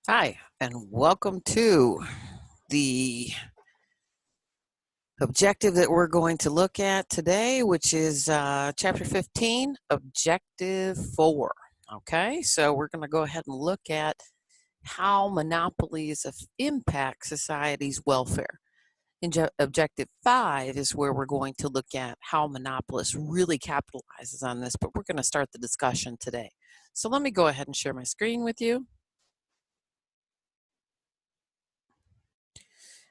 Hi, and welcome to the objective that we're going to look at today, which is Chapter 15, Objective 4. Okay, so we're going to go ahead and look at how monopolies impact society's welfare. Objective 5 is where we're going to look at how monopolists really capitalizes on this, but we're going to start the discussion today. So let me go ahead and share my screen with you.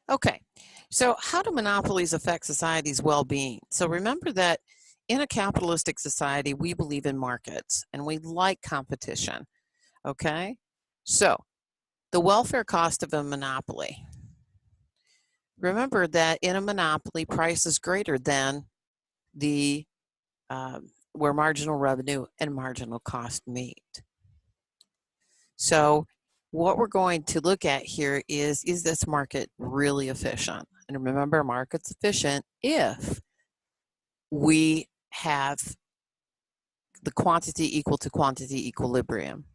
Okay, so how do monopolies affect society's well-being? So remember that in a capitalistic society, we believe in markets and we like competition, okay? So the welfare cost of a monopoly. Remember that in a monopoly, price is greater than the where marginal revenue and marginal cost meet. So what we're going to look at here is this market really efficient? And remember, a market's efficient if we have the quantity equal to quantity equilibrium,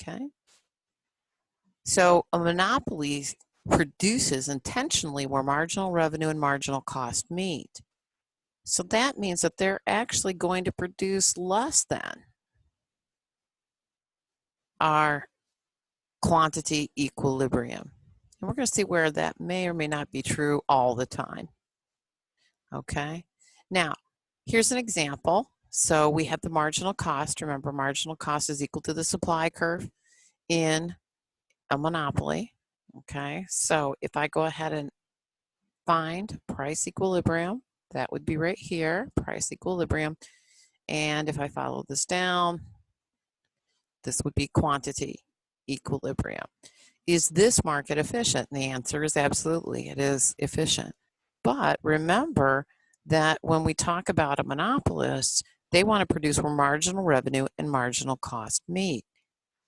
okay? So a monopoly produces intentionally where marginal revenue and marginal cost meet. So that means that they're actually going to produce less than our quantity equilibrium. And we're going to see where that may or may not be true all the time. Okay, now here's an example. So we have the marginal cost. Remember, marginal cost is equal to the supply curve in a monopoly. Okay, so if I go ahead and find price equilibrium, that would be right here, price equilibrium. And if I follow this down, this would be quantity equilibrium. Is this market efficient? And the answer is absolutely, it is efficient. But remember that when we talk about a monopolist, they want to produce where marginal revenue and marginal cost meet.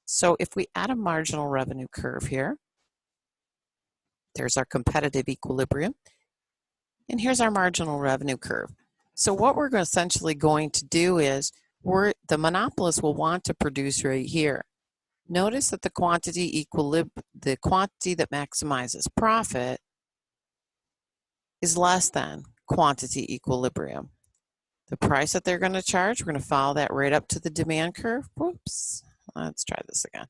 So if we add a marginal revenue curve here, there's our competitive equilibrium, and here's our marginal revenue curve. So what we're essentially going to do is the monopolist will want to produce right here. Notice that the quantity that maximizes profit is less than quantity equilibrium. The price that they're going to charge, we're going to follow that right up to the demand curve. Whoops, let's try this again.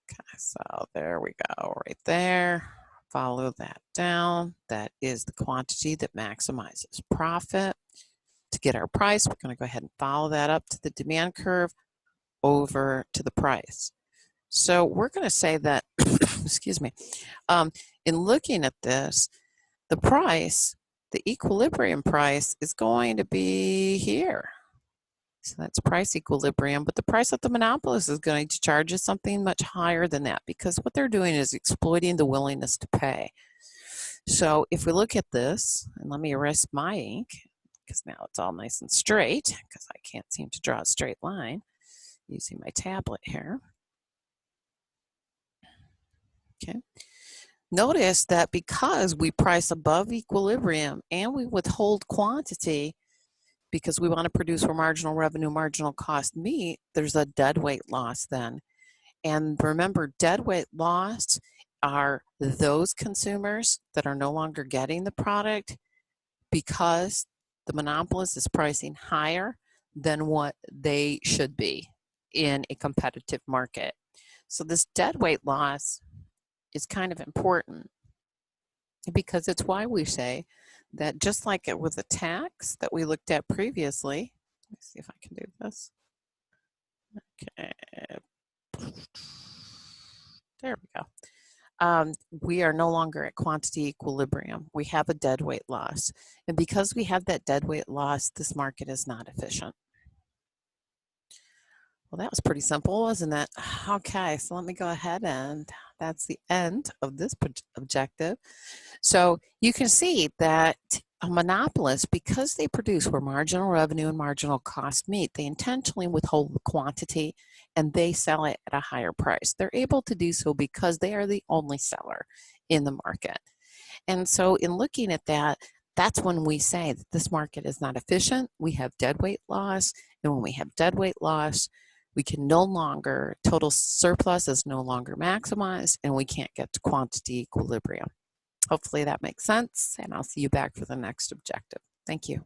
Okay, so there we go, right there. Follow that down. That is the quantity that maximizes profit. To get our price, we're going to go ahead and follow that up to the demand curve over to the price. So we're going to say that, excuse me, in looking at this, the price, the equilibrium price is going to be here. So that's price equilibrium, but the price that the monopolist is going to charge is something much higher than that because what they're doing is exploiting the willingness to pay. So if we look at this, and let me erase my ink because now it's all nice and straight because I can't seem to draw a straight line using my tablet here. Okay. Notice that because we price above equilibrium and we withhold quantity because we want to produce where marginal revenue, marginal cost meet, there's a deadweight loss then. And remember, deadweight loss are those consumers that are no longer getting the product because the monopolist is pricing higher than what they should be in a competitive market. So this deadweight loss is kind of important because it's why we say that just like it with a tax that we looked at previously, let me see if I can do this. Okay, there we go. We are no longer at quantity equilibrium. We have a deadweight loss. And because we have that deadweight loss, this market is not efficient. Well, that was pretty simple, wasn't it? Okay, so let me go ahead and that's the end of this objective. So you can see that a monopolist, because they produce where marginal revenue and marginal cost meet, they intentionally withhold the quantity and they sell it at a higher price. They're able to do so because they are the only seller in the market. And so in looking at that, that's when we say that this market is not efficient. We have deadweight loss, and when we have deadweight loss, we can no longer, total surplus is no longer maximized, and we can't get to quantity equilibrium. Hopefully that makes sense, and I'll see you back for the next objective. Thank you.